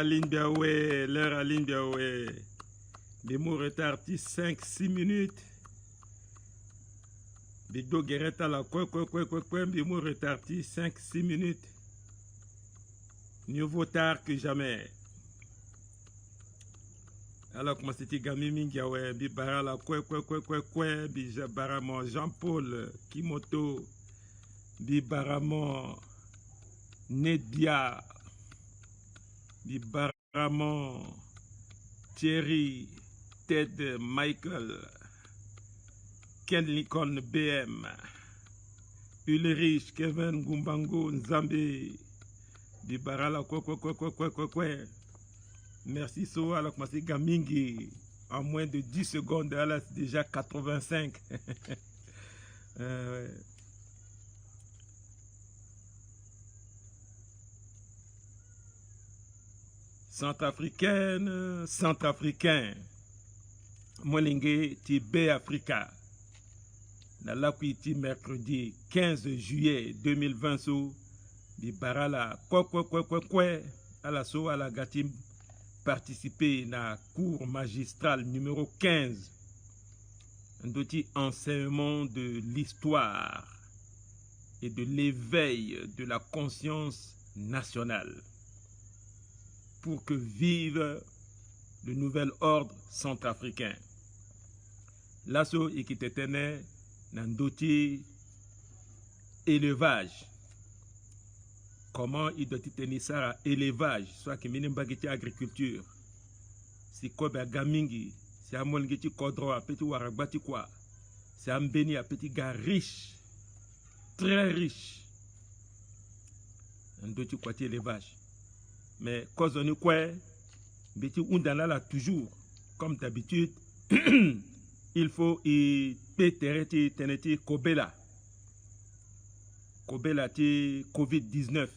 Aline Biaoué, l'heure Aline Biaoué. Bimo retardi 5-6 minutes. Bido Guerreta la Bimo retardi 5-6 minutes. Mieux vaut tard que jamais. Alors comment c'était Gami Mingiawe, Bibara la Bijabaramo Jean-Paul Kimoto, Bibaramo Nedia, Bibaramo Thierry, Ted Michael, Ken Lincoln BM, Ulrich, Kevin Gumbango Nzambe, Bibarala Merci So, alors que c'est Gamingi, en moins de 10 secondes, là c'est déjà 85. Centrafricaine, centrafricain, Molingue, Tibet Africa. Dans l'aquiti mercredi 15 juillet 2020, so, di Barala, à la so, à la Gatim, participer à cours magistral numéro 15, un outil enseignement de l'histoire et de l'éveil de la conscience nationale pour que vive le nouvel ordre centrafricain. L'asso et qui était dans dossier élevage. Comment il doit tenir ça à élevage, soit que mine bagiti agriculture. Si kobe a gamingi, si a molngeti kodro a petit warabati quoi. Si a mbeni a petit gars riche, très riche. Un dossier quoi élevage. Mais cause on est quoi, beti undana là toujours, comme d'habitude, il faut y pétereti teneti kobela. Kobela ti Covid-19.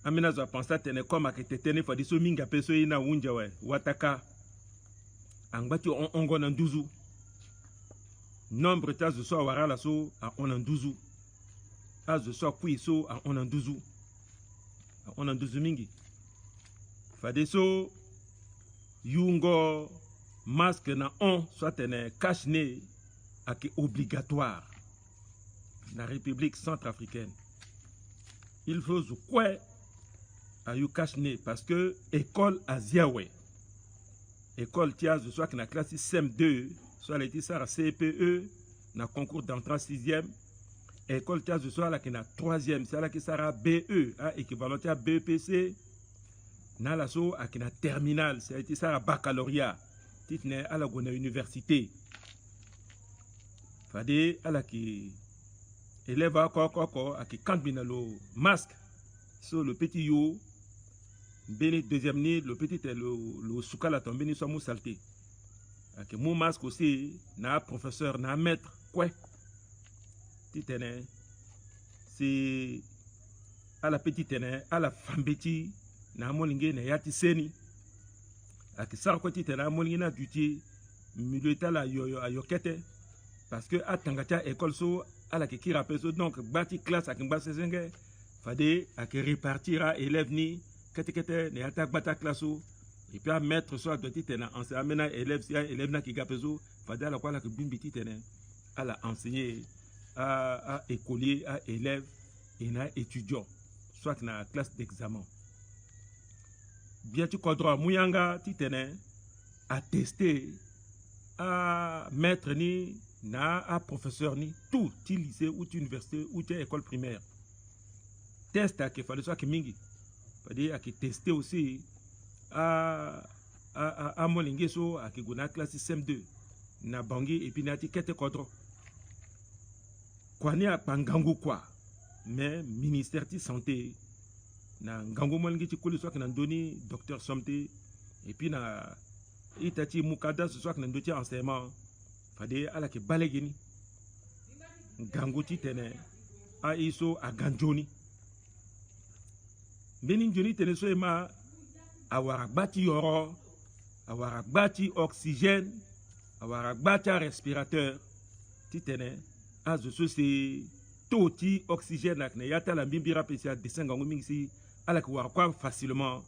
Amina za pensa tene koma ke tetene fa diso minga peso ina unja we wataka angbati ongo na nduzu nombre ta zo so warala so a onanduzu azo so kui so a onanduzu mingi fa deso yungo masque na on soit tene cache-nez ake obligatoire la République centrafricaine. Il faut quoi à you cache-nez parce que école Asiawe, école Tiaz, soit que la classe CM2, soit les tissars à CPE, na concours d'entrée en 6e, école Tiaz, soit la qui na 3e, c'est la qui sera BE, équivalent à BPC, na la so à qui na terminale, c'est la qui sera baccalauréat, titre à la gona université. Fade à la qui élève à qui cambine le masque sur le petit yo, béni deuxième nid, le petit le soukala tombé ni soit mou salté. Que mon masque aussi, na professeur, na maître, quoi. Titene, c'est à la petite tene, à la femme petit, na molingue na yati seni. A que ça quoi titene, na molingue na duty, milieu la yo ayokete, parce que à tangata école so à la qui rappelle donc bâti classe à kimba sesenge fade à qui répartira élève ni ketekete ne attaque bata classe et puis à mettre soit de titena enseigner élève si élève na qui gapezo fade à la quoi la que bimbi titena à la enseigner à écolier à élève et na étudiant soit na classe d'examen bien tu kodro muyanga titena à tester à mettre ni na a professeur ni tout ti lycée ou ti université ou ti école primaire test à que fallait soit que mingi fallait à que tester aussi à molingue so à que gona classe CM2 na bangi et puis na ti kete kodro kwani a pangangu quoi mais ministère ti santé na ngango molingue ti koli soit que na doni docteur santé et puis na itati mukada soit que na ndoti enseignement fade ala ke balegini ganguti tene a iso a ganjoni benin joni tene so ema awara bati yoro awara bati oxygène awara bati respirateur ti tene azo so se toti oxygène ak ne yata la mbimbira pesia desenga ngumingisi ala ki warakwa facilement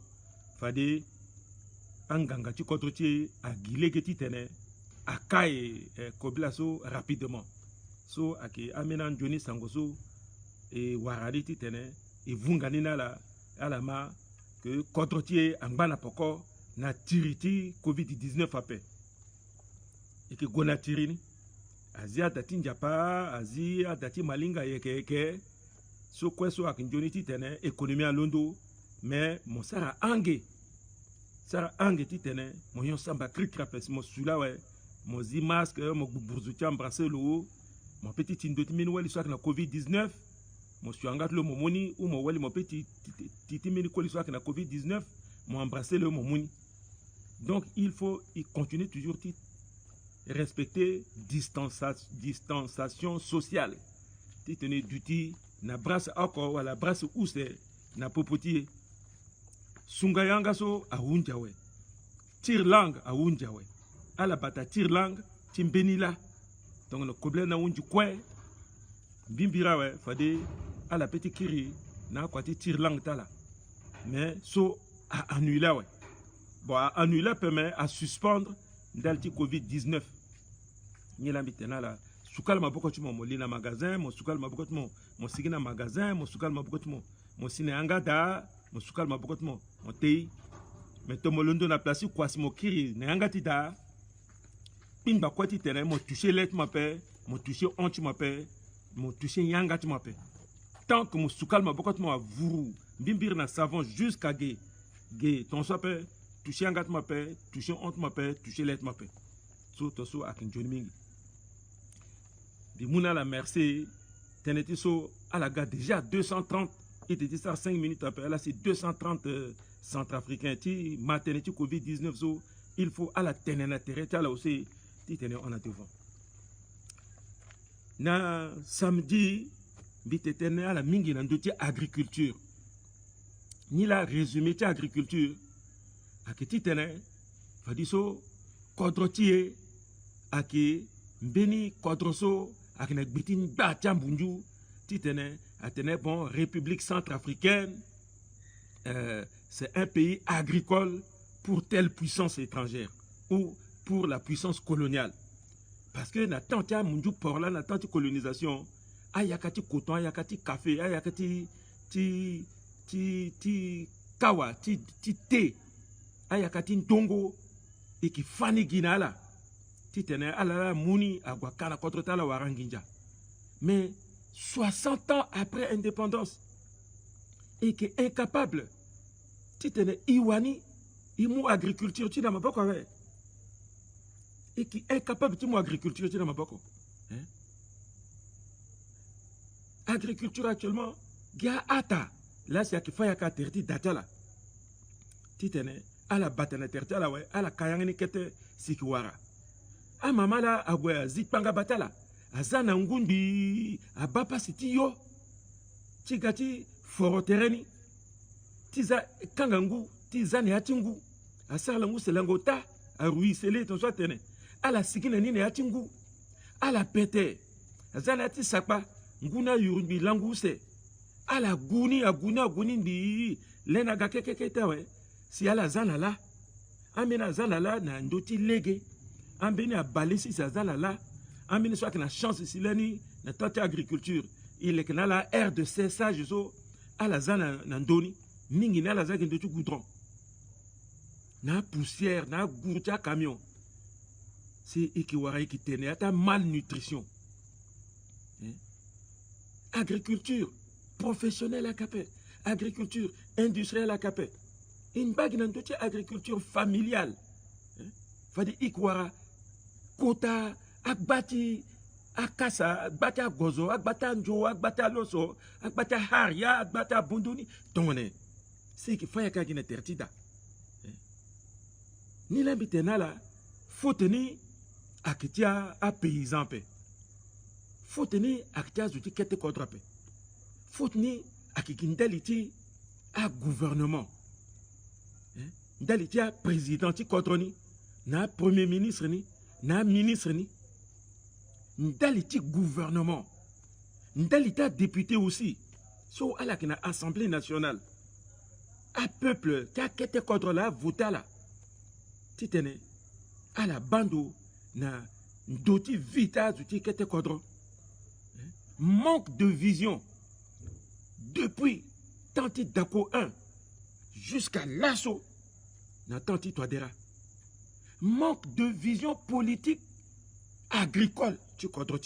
fade anganga ti kodro ti agilege ti tene akaye kobila so rapidement so aki amena njoni sango so e waradi ti tene e vungani na la ala ma que kodro ti angba poko na tiri ti covid-19 ape e ke gona tiri ni azi adati njapa azi adati malinga yeke so kweso ak njoni ti tene ekonomi alondo mais mon sara ange ti tene mo yon samba krikrapes mo sula we mo zi masque mo burzu ti embrasser lo mo petit tindo ti mini weli so ak na covid-19 mo suangat lo mo moni ou mo weli mo petit ti mini koli so ak na covid-19 mo embrasser le mo moni. Donc il faut continuer toujours ti respecter distanciation sociale ti tene duty na brasse ako wala brasse ouse na popoti sunga yanga so a hunja we tir lang a hunja we ala bata tir lang timbenila donc le koble na hunju kwe bimbira we fade ala petit kiri na kwati tir lang tala mais so a annuler we bon a annuler permet à suspendre dalti covid-19 ni la mitena la sukal maboko ti mo lina magasin mo sukal maboko ti mo sigina magasin mo sukal maboko ti mo sine angada mo sukal maboko ti mo tei mais to mo londo na place kwasi mo kiri na angati da pin ba kwati tene mo toucher let ma pe mo toucher onti ma pe mo toucher yanga ti ma pe tant que mo sukal maboko ti mo vuru bimbir na savon jusqu'à ge ton so pe toucher yanga ti ma pe toucher onti ma pe toucher let ma pe so to so akin joni mingi Mouna la merci, teneti so à la gare déjà 230, il était ça 5 minutes après, là c'est 230 centrafricains, ti maternité Covid-19 so, il faut à la tenena terre, là aussi, ti tenir on a devant. Na samedi, bite tenir à la mingi nan doti agriculture. Ni la résumé ti agriculture, a ki ti tenir, fa di so, kodrotie, a ki mbeni kodroso, akina gbitin ba tiambunju titene atene bon République centrafricaine c'est un pays agricole pour telle puissance étrangère ou pour la puissance coloniale parce que na tantia munju por là na tanti colonisation ayakati coton ayakati café ayakati ti kawa ti thé ayakati ndongo et qui fani ginala titene alala mouni agwakana contre tala waranginja. Mais 60 ans après indépendance, et qui est incapable, titene iwani, imu agriculture, tu n'as pas quoi, et qui est incapable, tu agriculture, tu n'as pas quoi. Agriculture actuellement, gya ata, là c'est à qui faya ka terti datala. Titene, ala batana terti ala ouais, ala kayangini kete sikiwara. A mama la abwe zitpanga batala azana ngundi abapa sitiyo tigati forotereni tiza kangangu tizani hatingu asala ngu selangota arui sele ton so tene ala sikina nini hatingu ala pete azana ti sakpa nguna yurbi languse ala guni aguni ndi lena ga keke tawe si ala zana la amena zana la na ndoti lege ambeni a balisi sa zala la ambeni soit que la chance ici leni na tante agriculture il est que na la aire de cessage so à la zana nandoni mingi na la zaki ndotu goudron na poussière na gourtia camion c'est ikiwara qui tene ata malnutrition agriculture professionnelle à capé agriculture industrielle à capé une bague ndotu agriculture familiale fadi ikwara kota akbati akasa akbati agozo akbati anjo akbati aloso akbati haria akbati abunduni tone c'est qu'il faut y a tertida ni l'habitena là faut tenir akitia a paysan pe faut tenir akitia zuti kete kodra pe faut tenir akikindaliti a gouvernement ndaliti a président ti kodroni na premier ministre ni na ministre ni ndaliti gouvernement ndalita député aussi so ala kina assemblée nationale à peuple qui a quitté contre là voté là titene à la bando na doti vita zuti quitté contre manque de vision depuis tanti dako 1 jusqu'à l'assaut na tanti toadera manque de vision politique agricole tu contre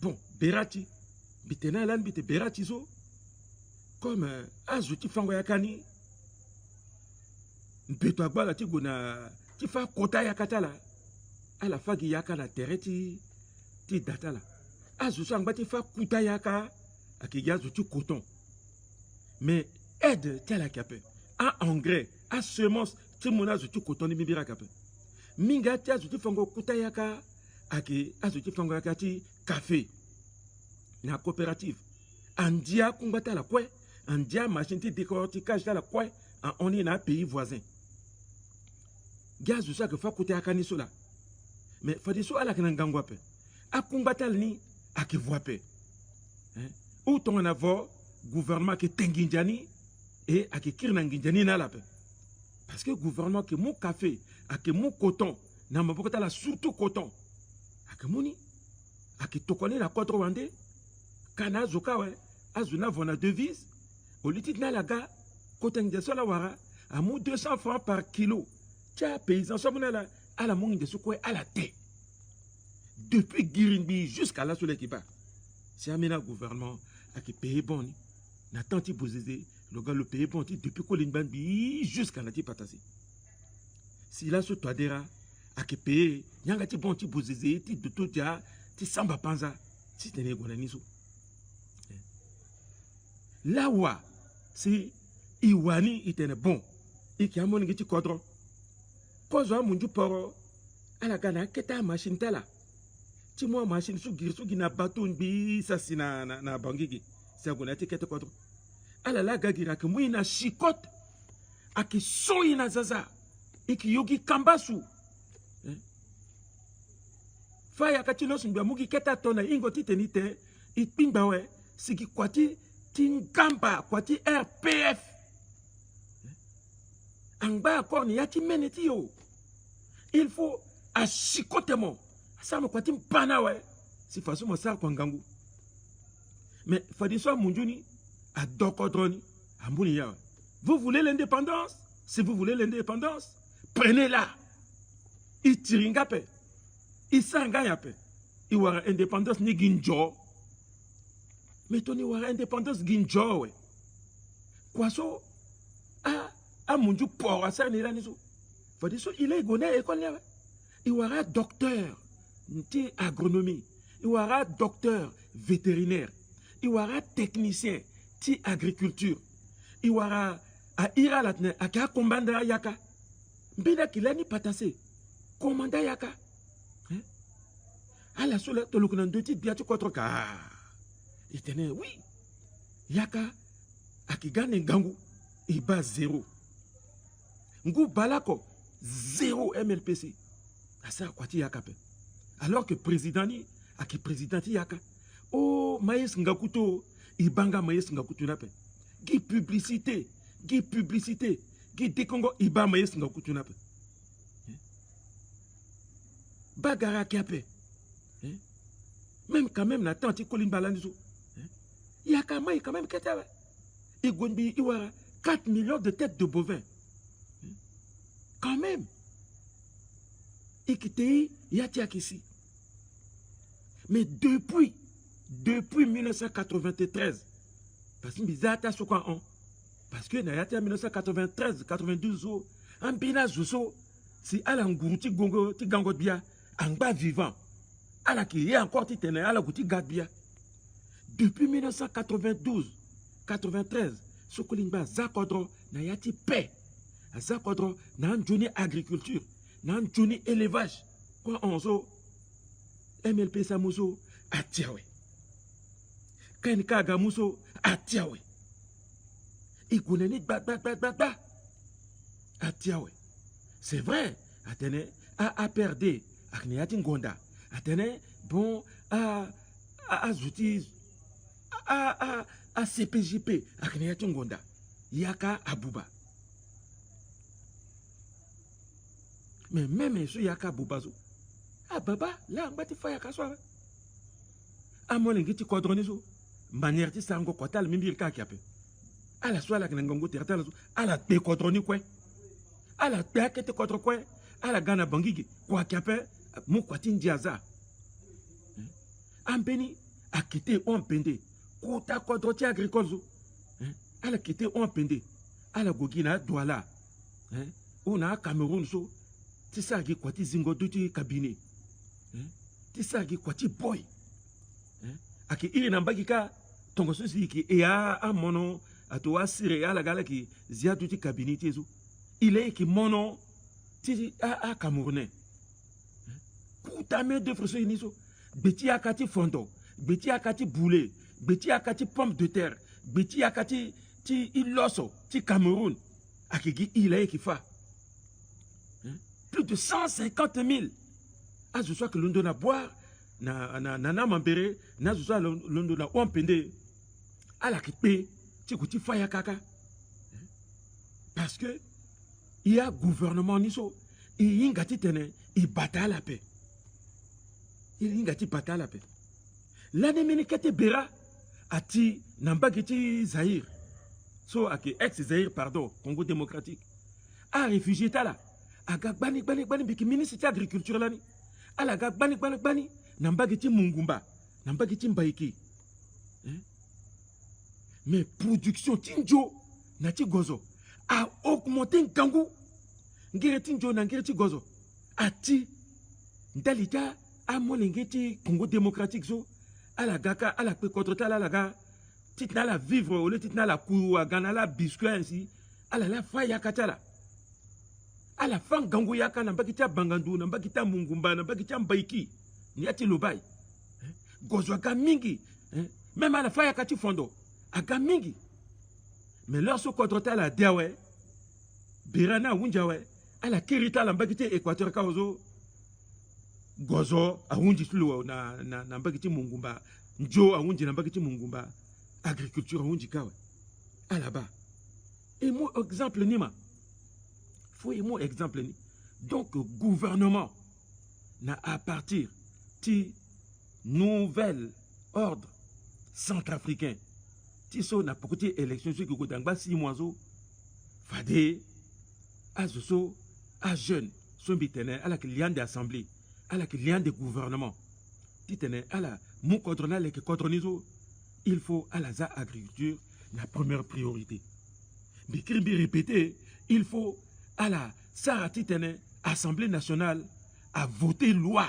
bon berati bitena lan bite berati so comme azuti fango yakani mpeto agbala ti gona ti fa kota yakata la ala fagi yaka la tereti ti data la azuti angba ti fa kuta yaka aki azuti coton mais aide ti ala kape a engrais a semence ti mona azuti coton ni bibira kape minga ti azuti fango kuta yaka aki azuti fango yaka ti café na coopérative andia kumbata la kwe andia machine ti décortiquage la kwe en on est dans un pays voisin gaz ça que fa kuta yaka ni sola mais fa di so ala kana ngangwa pe akumbata ni akivoa pe ou ton en avoir gouvernement qui tenginjani et akikir na nginjani na la pe parce que gouvernement que mon café ak mon coton na mabokota la surtout coton ak moni ak tokone la contre wande kana zoka we azuna vona devise au litit na laga coton de sola wara à 200 francs par kilo tia paysan somona la à la mongi de sukwe à la thé depuis Girimbi jusqu'à la soleil qui bat c'est amena gouvernement ak paye bon na tanti bozeze le gars le paye bon depuis Kolimban bi jusqu'à la ti patasi si la so toadera ak paye nyanga ti bon ti bozeze ti doto dia ti samba panza si tene gona niso la wa si iwani itene bon iki amoni ngi ti kodro kozo amunju poro ala gana keta machine tala ti mo machine su gina baton bi sasina na bangigi c'est gona ti kete kodro ala la gagira ke muina chikote aki soyi na zaza iki yogi kambasu faya kati lo sunbia mugi keta tona ingo ti tenite ipingba we siki kwati tingamba kwati RPF angba ko ni yati meneti yo il faut a chikotemo ça me kwati mpana we si façon mo sar kwangangu mais fadiso munjuni à Dokodroni, à Mounia. Vous voulez l'indépendance? Si vous voulez l'indépendance, prenez-la. Il tiringape. Il sangayape. Il y aura indépendance ni ginjo. Mais il y aura indépendance ginjo. Quoi ça? Ah, mon Dieu, pour ça, il est goné école. Il y aura docteur agronomie. Il y aura docteur vétérinaire. Il y aura technicien. Ti agriculture iwara a ira latne aka kombanda yaka mbida kilani patase komanda yaka ala sola tolukuna ndoti biatu contre ka itene oui yaka akigane ngangu iba 0 ngu balako 0 MLPC asa kwati yaka pe alors que président ni aki président yaka oh maïs ngakuto ibanga maïs ngakutuna pe gi publicité gi décongo iba maïs ngakutuna pe bagara kiape même quand même na tanti kolimba landiso yaka mai quand même ketawe igombi iwara 4 millions de têtes de bovins quand même ikitei yatiakisi mais depuis 1993, parce que bizarre sur quoi on, parce que na yata 1993, 92 en bina zuso, si ala nguruti gongo ti gango bia, angba vivant, ala qui est encore ti tene ala guti gadbia. Depuis 1992, 93, sokolimba zakodro na yati paix, zakodro na njoni agriculture, na njoni élevage, quoi on zo, MLP samuso atiawe. Kenka gamuso atiawe. Iguneni ba atiawe. C'est vrai. Atene a perdu. Akniati ngonda. Atene bon a zouti a CPJP akina ngonda yaka abuba. Mais même so yaka abuba zo. Ah baba, là on bati fa yaka soir. A mon ngiti kodroni zo. Manière ti sango kotal mimbir ka kiape. Ala soir la ngongo tertala zo. Ala pe kodroni kwe. Ala pe akete kodro kwe. Ala gana bangigi kwa kiape mu kwati ndiaza. Ambeni a quitté on pende. Kota kodroti agricole zo. Ala quitté on pende. Ala gogina douala. On a Cameroun so. Tisagi kwati zingo duti kabine. Tisagi kwati boy. Aki iri nambagi ka tongo sosi ki ea a mono atoa sire ala gala ki zia duti kabine tezu. Ile ki mono ti a Camerounais. Puta me de freso iniso. Beti akati fondo, beti akati boule, beti akati pomme de terre, beti akati ti iloso, ti Cameroun. Akigi ile ki fa. Plus de 150 000. Ah, je sais que l'on doit boire, na mambere, na je sais l'on doit ompende. À la kipe, tu coûtes faya kaka. Parce que il y a gouvernement niso, il y a ngati tene, il bata la paix. Il y a ngati bata la paix. L'année menikete bera, ati nambagiti Zaïre. So ake ex-Zaïre, pardon, Congo démocratique. A réfugié tala. Aga bani biki ministre de l'agriculture lani. Alaga bani nambagiti mungumba, nambagiti mbaiki. Mais production tinjo nati gozo a augmenté ngangu. Ngere tinjo na ngere ti gozo. Ati ndalita a molengeti Congo démocratique zo alaga ka ala pe contre tala alaga titna la vivre ou le titna la kou gana la biscuit ainsi ala la faya katala. À la fin, gangu yaka na mbakita bangandu, na mbakita mungumba, na mbakita mbaiki. Ni ati lubai. Gozo aga mingi. Même à la fin, yaka ti fondo. Aga mingi. Mais lorsque kodrota la diawe, birana wunjawe, à la kirita la mbakita équateur kaozo, gozo a wunji suluwa na mbakiti mungumba, njo a wunji na mbakiti mungumba, agriculture a wunji kawe. À la bas. Et moi, exemple nima. Faut mon exemple. Donc, gouvernement, na à partir du nouvel ordre centrafricain, ti so na pokoti élection sur que dangba 6 mois zo, fade, à zo, à jeune, son bitene, à la client d'assemblée, à la client de gouvernement, titene, à la mou contrôle les contrôlizo, il faut à la agriculture la première priorité. Mais kirbi répété, il faut à la Saratitene, Assemblée nationale, a voté loi.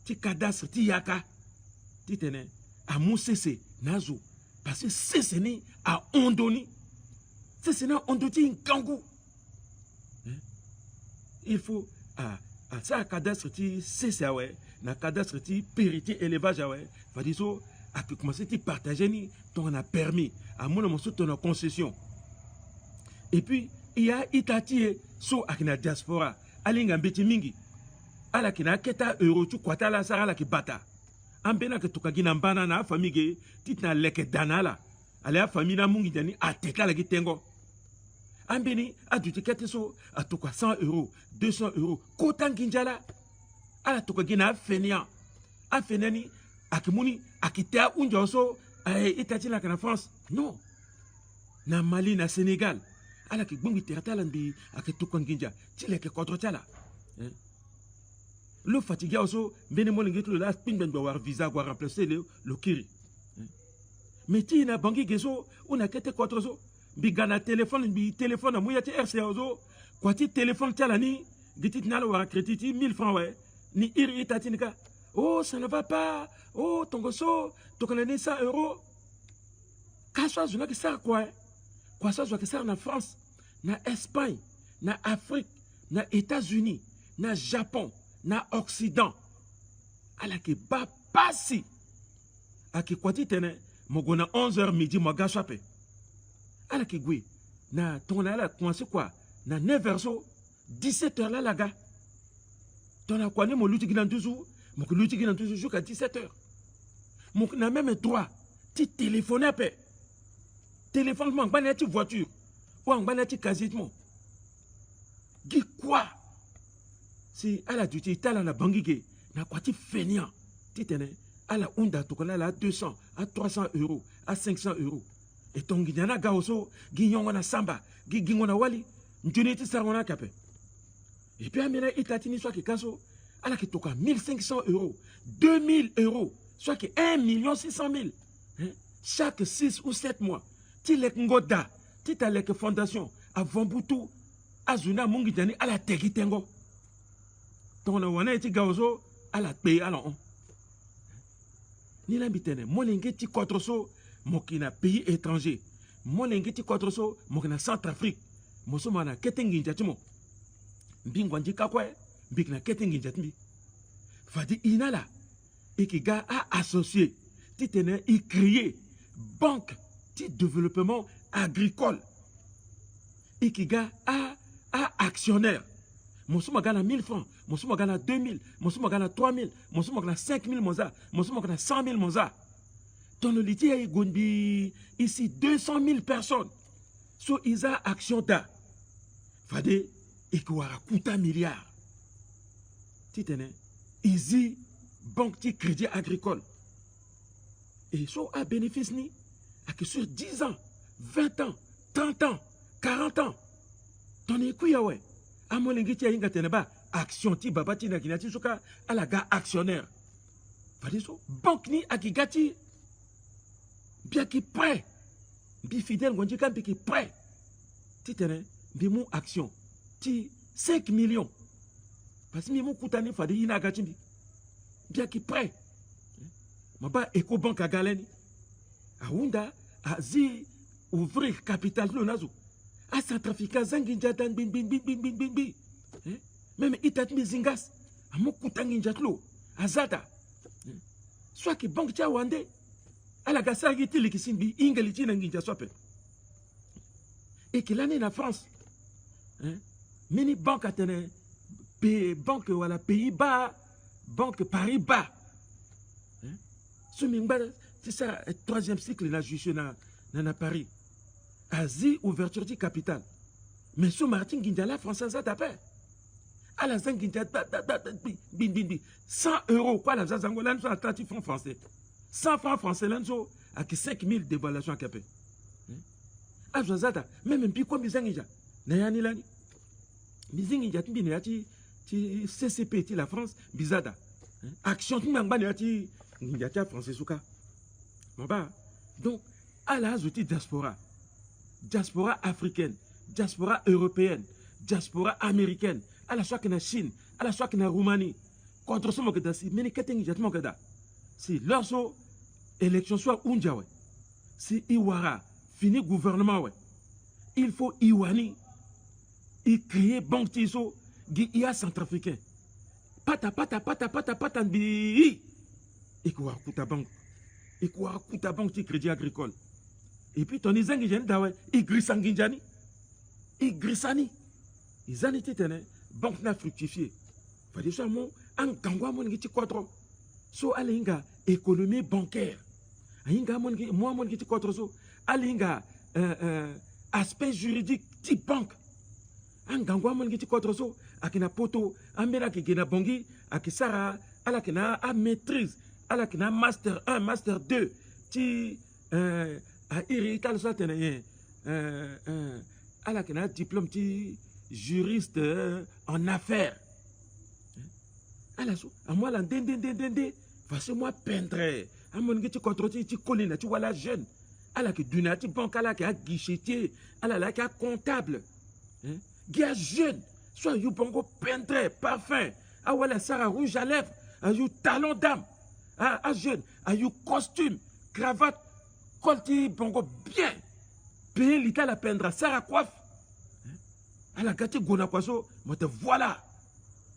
Ti cadastre, ti yaka. Titene, a moussese, nazo. Parce que c'est né à Ondoni. C'est né à Ondoti, Nkangou. Il faut à ça cadastre, ti CCAWE, na cadastre, ti périté, élevage, va dire so, à commencer à partager, ni, ton a permis, à mon moment, ton concession. Et puis, il y a Itati so akina diaspora alinga mbeti mingi ala kina keta euro tu kwata la sara la ki bata ambena ke tukagina mbana na famige titna leke danala ala famille na mungi dani ateka la gitengo ambeni aduti kete so atukwa 100 euros 200 euros kota nginjala ala tukagina fenia afenani akimuni akitea unjo so Itati la kana France non na Mali na Sénégal ala ki gbungi tertala mbi ake tukonginja tile ke kontrotala le fatigué also bene mo ngetu la pingben do war visa go remplacer le kiri mais ti na bangi geso una kete kontrozo bi gana téléphone amuya ti RCA ozo kwa ti téléphone tala ni gitit na war crédit 1000 francs ouais ni iri tatinika oh ça ne va pas oh tongoso tokana 100 euros kaswa zuna ki sert quoi quoi ça qui sert na France na Espagne, na Afrique, na États-Unis, na Japon, na Occident. Ala ki ba pasi. Aki kwati tene, mogona 11h midi moga chape. Ala ki gwe, na ton ala kwanse kwa, na 9h so, 17h la laga. Ton a kwa ne mo luti ginan tuzu, mo luti ginan tuzu jusqu'à 17h. Mo na même droit, ti téléphone pe. téléphone en banati voiture ou en banati casier gi quoi si à la duty tala na bangige na kwati feignant titene à la onda tokola la 200 à 300 euros à 500 euros et ton ginyana gaoso ginyongo na samba gigingo na wali ntuniti sarona kape et puis amena itatini soit ki kaso ala ki toka 1500 euros 2000 euros soit que 1 600 000 hein? Chaque 6 ou 7 mois ti lek ngoda ti ta lek fondation avant butu azuna mungi jani ala tegi tengo tona wana ti gaoso ala pe ala on ni lambitene molenge ti kotroso mokina pays étranger molenge ti kotroso mokina Centrafrique moso mana ketengi njatimo mbingwanji kakwe mbikna ketengi njatmi fadi inala ikiga a associé titene i créé banque de développement agricole ikiga a actionnaire moso magana 1000 francs moso magana 2000 moso magana 3000 moso magana 5000 moza moso magana 100 000 moza ton litier gondbi ici 200 000 personnes so isa action da fade ikwara kuta milliard titene ici banque de crédit agricole et so a bénéfice ni que sur 10 ans 20 ans 30 ans 40 ans ton ekuya ouais amolengi ti inga teneba action ti babati na kinati soka ala ga actionnaire fade so banque ni akigati bien qui prêt bi fidèle ngonji kan bi qui prêt ti tene bi mu action ti 5 millions parce que mi mu kutani fade ina gati bi bien qui prêt maba Ecobank a galeni aunda azi ouvrir capital lo nazo a Centrafrica zangi njatan bin même itat mi zingas amukutangi njatlo azata soit que banque tia wande ala gasagi tili kisimbi ingeli tina nginja sope et que l'année na France mini banque atene banque wala Pays-Bas banque Paris-Bas c'est ça le 3e cycle na juge na Paris Asie ouverture du capital mais sous Martin Guindala française a tapé à la Zanginja 100 euros quoi la Zangolan sur attentif francs français 100 francs français l'anzo à 5000 dévaluation à capé à Zazata même un pico bizangia n'ayani lani bizingia timbi n'ayati ti CCP ti la France bizada action timbi n'ayati n'ayati français souka donc à la zouti diaspora africaine diaspora européenne diaspora américaine à la soit que na Chine à la soit que na Roumanie contre ce que si mais qu'est-ce que tu as si lorsque élection soit unjawe si iwara fini gouvernement ouais il faut iwani il créer banque tiso gi ia centrafricain pata bi ikwa kuta banque de crédit agricole et puis ton izangi jen dawe igrisanginjani igrisani izani titene banque na fructifié fadi so mo an kangwa mon ngi kwatro so alinga économie bancaire ainga mon ngi kwatro so alinga aspect juridique ti banque an kangwa mon ngi kwatro so akina poto ambera kigena bongi akisara ala kina a maîtrise ala kina master 1 master 2 ti a irital so tene ala kina diplôme ti juriste en affaires. Alors, à moi, là, parce moi peindre. À mon gars, tu contrôles, tu colles, tu vois la jeune. À la que dunati banque, à la qui a guichetier, à la qui a comptable. Qui a jeune, soit you bongo peindre, parfum. Ah voilà, Sarah rouge à lèvres, à you talon d'âme. Ah jeune, à you costume, cravate, colti bongo bien. Payer l'état la peindre, Sarah coiffe. À la gâte gona kwaso, moi te voilà.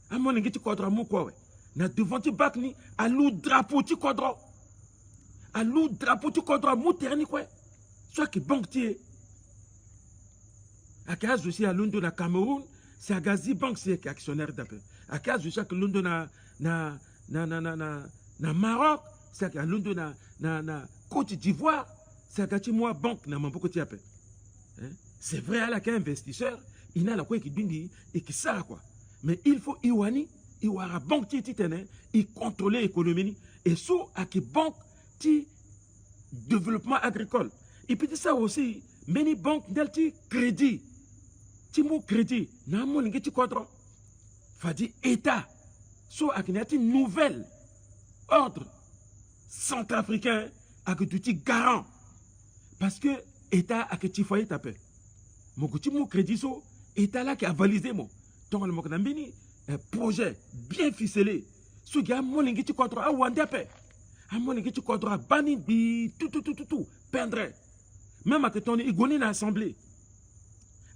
À mon ngi ti kodra mu quoi na devant ti bac ni à lou drapeau ti kodra. À lou drapeau ti kodra mu terni quoi. Soit que banque ti. À cause aussi à Londres na Cameroun, c'est à Gazi Bank c'est qui actionnaire d'après. À cause aussi à Londres na Maroc, c'est à Londres na Côte d'Ivoire, c'est que moi banque n'a pas de appel. C'est vrai à la investisseur, il n'a la quoi qui bindi et qui ça quoi. Mais il faut iwani, iwara banque ti tene, il contrôler l'économie et sous à qui banque ti développement agricole. Et puis ça aussi, many banques delti crédit. Ti mo crédit, na mo lingi ti quadro. Fadi état. So à qui nouvelle ordre centrafricain à que tu garant. Parce que état à que tu foyer tapé. Mon petit mot crédit so état là qui a validé mon. Donc le mot un projet bien ficelé. Ce gars mon lingi tu contre a wandepe. A mon lingi tu contre a bani bi tout peindre. Même à que ton igoni na assemblée.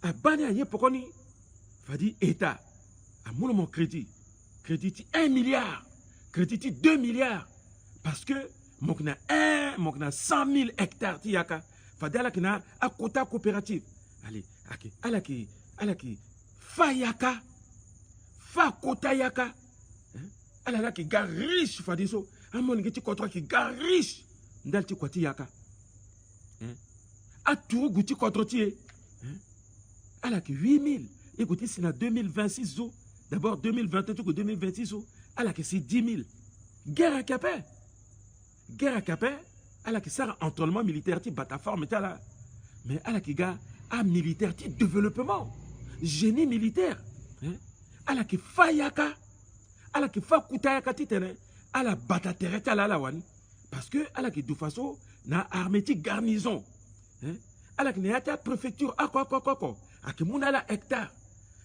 A bani a yé pokoni. Fadi état a mon crédit. Crédit 1 milliard. Crédit 2 milliards. Parce que mon na 100 000 hectares ti yaka. Fadala qui na a quota coopérative. Allez, ala qui fa yaka, fa quota yaka. Ala la qui ga riche fadiso. Amon qui contrat qui ga riche. Ndal ti kwati yaka. A tout gouti contre ti. Ala qui 8 000. Écoutez, c'est na 2026 zo. D'abord 2021 que 2026 zo. Ala qui c'est 10 000. Guerre à Capet. Guerre à Capet. ala qui sert entraînement militaire ti bataforme là, mais ala qui ga a militaire ti développement, génie militaire, hein? Ala qui fayaka, ala qui fa kutayaka ti tene, ala batatere ta la wani, parce que ala qui de façon na armée ti garnison, hein? Ala qui na ta préfecture à quoi à qui moun ala hectare,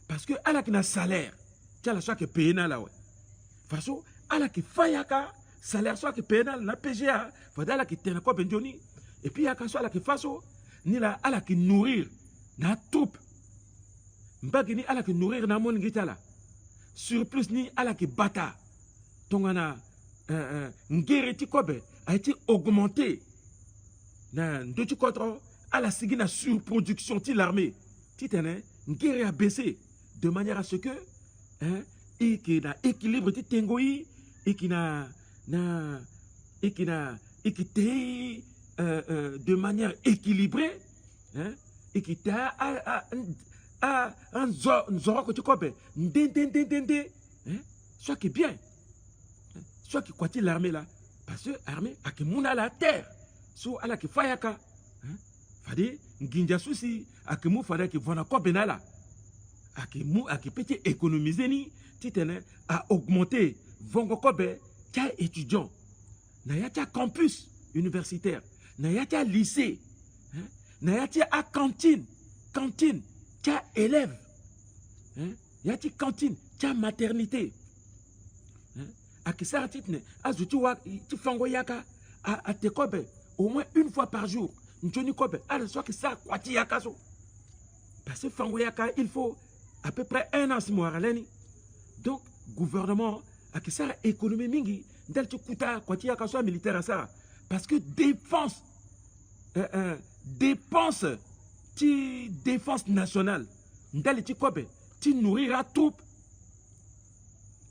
parce que ala qui na salaire, ti ala soit que payer na la ouais, façon ala qui fayaka salaire soit que pénal na PGA faudra la qui tena ko benjoni et puis ya soit la qui faso ni la ala qui nourrir na troupe mbagi ni ala qui nourrir na mon ngitala surplus ni ala qui bata tongana ngere kobe a été augmenté na ndoti contre ala sigi na surproduction ti l'armée ti tene ngere a baissé de manière à ce que et qui na équilibre ti tengoi et qui na de manière équilibrée, hein, et qui t'a un zoro que tu copes, soit qui bien, soit qui quoi l'armée là, parce que l'armée a qui mouna la terre, soit à la qui fayaka, fadi nginja souci, a qui mou fada qui vona quoi benala, a qui peut économiser ni, titene a augmenté, vongo kobe. T'as étudiant, t'as campus universitaire, t'as lycée, t'as cantine, t'as élève, t'as cantine, t'as maternité. À qui ça titne, à zoutua, tu fango yaka, à te kobe, au moins une fois par jour, n'toni kobe, à la soit que ça, quoi ti yaka so. Parce que fango yaka, il faut à peu près 1 an si moi donc, gouvernement, à qui ça économie mingi d'el tu kuta quoi tu as soit militaire à ça parce que défense nationale d'el tu kobe tu nourrira troupe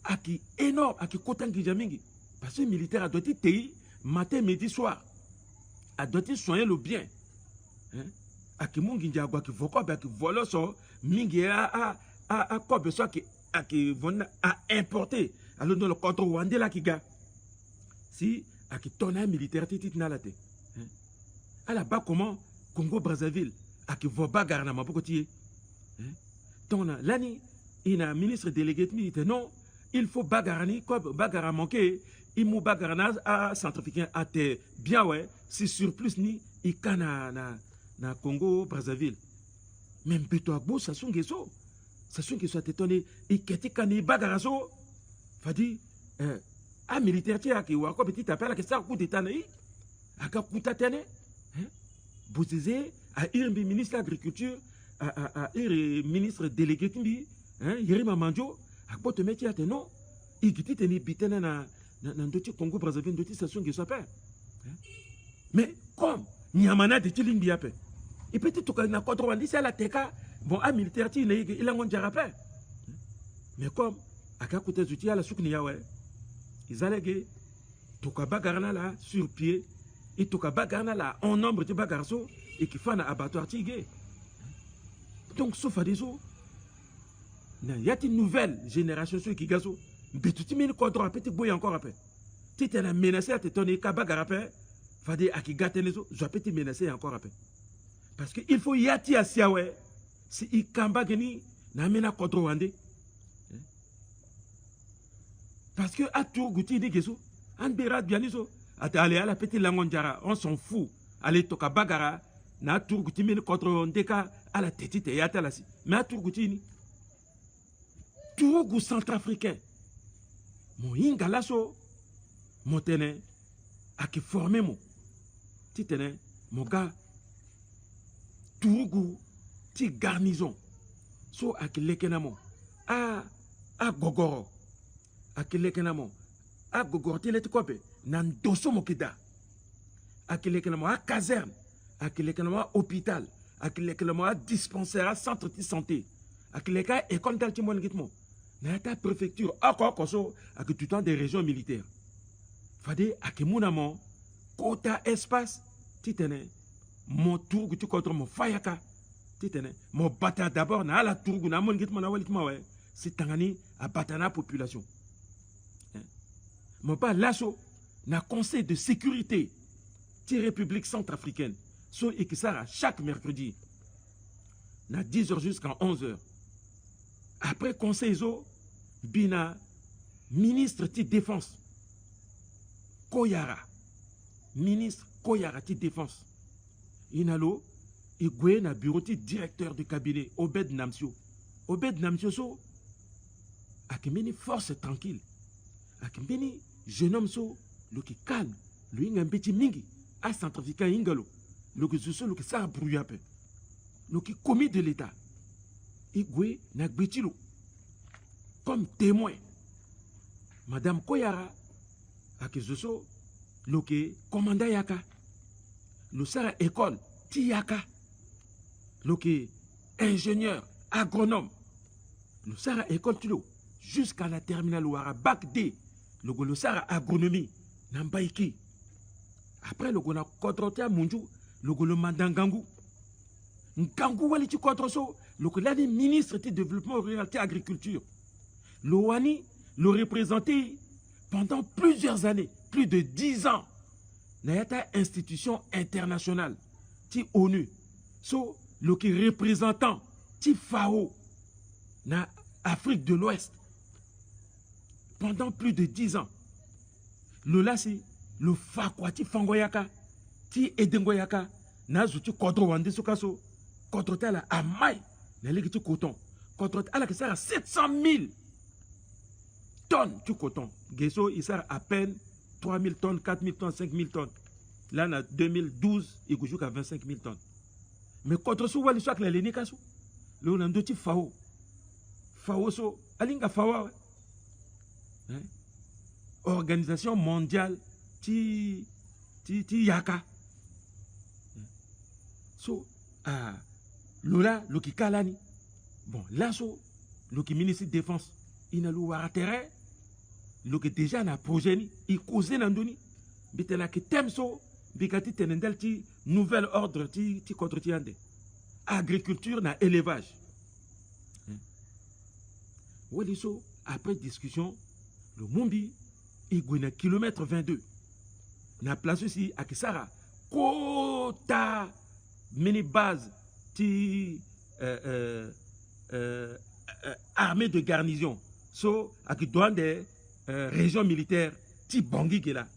à qui énorme à qui kotan mingi parce que militaire a doit être matin midi soir a doit être soigner le bien à qui mungi ndiagwa qui vokobe à qui volo so mingi a kobe soit qui vont à importer alors dans le contre Rwandais là qui ga si à qui tonne militaire titit na la te à la bas comment Congo Brazzaville à qui va bagarre na mapoko tie ton lani il a ministre délégué militaire non il faut bagarani comme bagarre manqué il mou bagarre à centrafricain à te bien ouais si surplus ni il kana na Congo Brazzaville même plutôt à beau ça songe so soit étonné et qu'est-ce qu'il bagarre so fadi a militaire tia qui wa ko petit appel que ça coup d'état nei aka kuta tene bozeze a irbi ministre de l'agriculture a ministre délégué kimbi Yerima Mandio a ko te mettre à non igiti teni bitena na ndoti Congo Brazzaville ndoti station que ça père mais comme nyamana de tilimbi ape et peut-être que na contre c'est la teka bon a militaire ti il a ngon jarapé mais comme aka kuta zuti ala sukni yawe ils allaient tout bagarna là sur pied Et tout cas, bagana là, en nombre de bagarso, et qui font un abattoir tigé. Donc, sauf à des eaux, il y a une nouvelle génération qui gazo. Mais tu t'y mets le quadra, petit boy encore après. Tu t'es menacé à te donner kabagara après. Fade à qui gâte les eaux, je peux te menacer encore après. Parce qu'il faut y ati à siawe. Si il kamba geni, na mena quadra wande. Parce que à tout gouti ni gezo, an berat bianizo. Allez à la petite langonjara, on s'en fout. Allez toka bagara, na tout gouti mena quadra wande ka à la tête et à la si. Mais à tout gouti ni. Tourou centrafricain. Mon ingalaso, mon tene, a qui formé mon. Titene, mon gars, Tourou, ti garnison. So a qui lekenamo. A gogoro. A qui lekenamo. A gogoro, ti leti kope. Nan doso mokida. A qui lekenamo, a caserne. A qui lekenamo, a hôpital. A qui lekenamo, a dispensaire, a centre de santé. A qui lekenamo, école d'altimon gitmo. Nata préfecture, encore koso, à que tout temps des régions militaires. Fade, à que mon amant, quota espace, titene, mon tour, tu contre mon fayaka, titene, mon bata d'abord, na la tour, na mon gitmo, na walitma, ouais, c'est tangani, à batana population. Mon pas lasso, na conseil de sécurité, ti République centrafricaine, so et qui sera chaque mercredi, na 10h jusqu'à 11h. Après conseil zo, bina ministre de défense Koyara, ministre Koyara de défense inalo igwe na bureau de directeur de cabinet Obed Namsio so akimeni force tranquille akimeni jeune homme so le qui calme le inga mbeti mingi a centrafricain ingalo le que so le que ça brouilla peu le qui commis de l'état igwe na gbetilo comme témoin, Madame Koyara, à Kezoso, le commandant Yaka, le Sara école, Tiyaka, le ingénieur, agronome, le Sara école Tulo, jusqu'à la terminale Ouara, Bac D, le Sara agronomie, Nambaiki. Après, le Gona Kodrotia Munju, le Mandangangou. Ngangou Waliti Kodroso, le ministre du développement rural et agriculture. L'OANI le représentait pendant plusieurs années, plus de 10 ans. Nayata institution internationale, ti ONU, so le représentant, ti FAO, na Afrique de l'Ouest, pendant plus de 10 ans. Le lasi, le fakwa ti fangoyaka, ti edengoyaka, na zuti kodro wande sokaso, kodro tala amai, na legi ti coton, kodro tala ki sara 700 000 tonnes de coton. Gesso, il sert à peine 3 000 tonnes, 4 000 tonnes, 5 000 tonnes. Là, en 2012, il joue à 25 000 tonnes. Mais contre ce, il y a les nikasu. Là, on a deux types FAO. FAO, so, alinga FAO. Organisation mondiale, ti yaka. So, Lola, le qui kalani. Bon, là, so, le qui ministre de défense, il n'a pas terrain. Le que déjà na projet ni, il cause n'andoni. Bitela que thème so, bikati tenendel ti nouvel ordre ti contre ti ande. Agriculture na élevage. Wali so, après discussion, le Mumbi, il gouine kilomètre 22. Na place aussi à Kisara, quota mini base ti armée de garnison. So, à qui doit des région militaire, ti Bangui qui est là.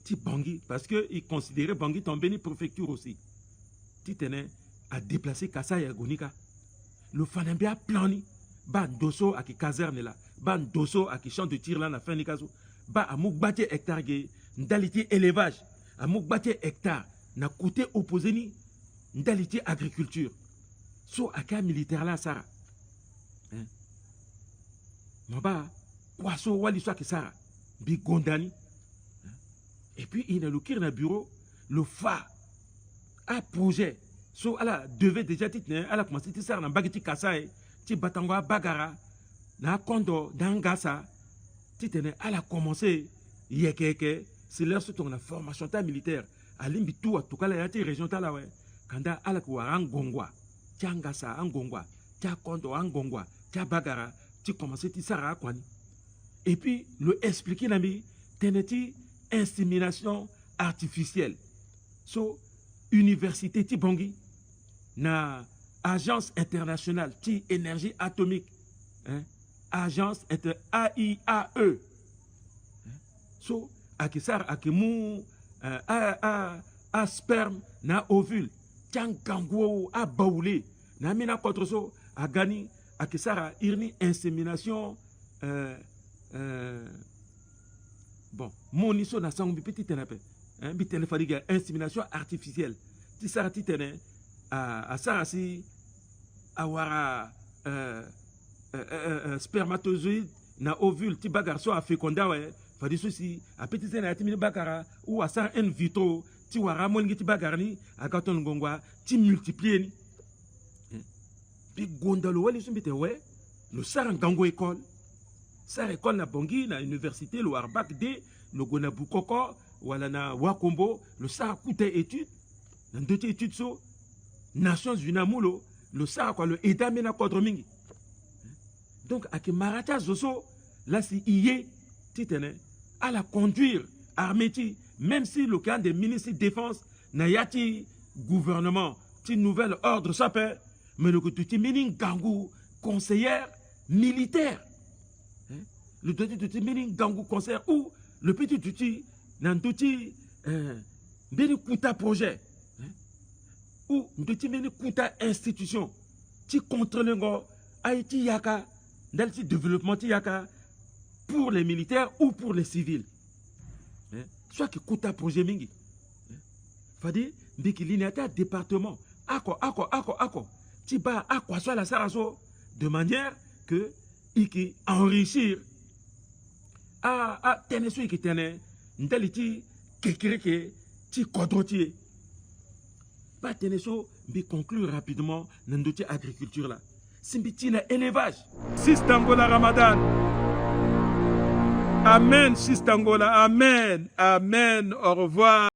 Ti Bangui, parce qu'il considérait Bangui tombé ni préfecture aussi. Ti tenait à déplacer Kassa et Gonika. Le Fanambia plani, ban dosso à qui caserne là, ban dosso à qui champ de tir là, na fin de caso, ba à moukbate hectare gay, ndalité élevage, à moukbate hectare, na côté opposé ni, ndalité agriculture. So à cas militaire là, ça. Maba, Kwaso wali soit que ça, bi gondani. Et puis il a le kir na bureau, le fa a projet. So ala devait déjà titner, ala commencé à ça na bagiti kasae, ti batangwa bagara, na kondo dangasa, titene ala commencé yekeke, c'est leur surtout la formation militaire. À l'imbitou, à tout cas, la région là, ouais. Quand à la cour angongwa, tiangasa angongwa, tia kondo angongwa, tia bagara, tu commences à sara kwani. Et puis, le expliquer nami, teneti insémination artificielle. So, université ti bongi, na agence internationale ti énergie atomique, hein? Agence AIAE. So, akisar akemu a sperme na ovule, tiang kanguo a baoulé, na mina contre so, a gani, akisara irni insémination, bon, mon iso na sang bi petit tenape, hein, bi téléphonique insémination artificielle. Ti sara ti tene a sarasi awara spermatozoïde na ovule ti bagar so a féconda ouais. Fadi souci a petit zena ti mini bakara ou a sa in vitro ti wara mongi ti bagarni a gaton ngongwa ti multiplier ni. Puis gondalo wali sumbite ouais, le sar ngango école. Sar école na bongi na université le Warbak de le gona bukoko wala na wakombo le sar coûte étude. Dans deux études so Nations Unies amulo le sar quoi le état mena contre mingi. Donc à que marata zoso là si iye titene à la conduire armée même si le cas des ministres de défense n'a yati gouvernement ti nouvel ordre ça peut mais le tu meaning gangou conseillère militaire le petit meaning gangou conseillère ou le petit tuti nan tuti beni kuta projet ou petit beni kuta institution ti contrôle ngo Haïti yaka dans le développement ti yaka pour les militaires ou pour les civils. Soit que kuta projet mingi. Fadi mbiki linéata département ako ti ba akwa soit la saraso de manière que iki enrichir a tenesu iki tene ndaliti kekireke ti kodrotier. Pas teneso mbi conclure rapidement nandoti agriculture là. Simbiti na élevage. Sistangola Ramadan. Amen, Sistangola. Amen. Amen. Au revoir.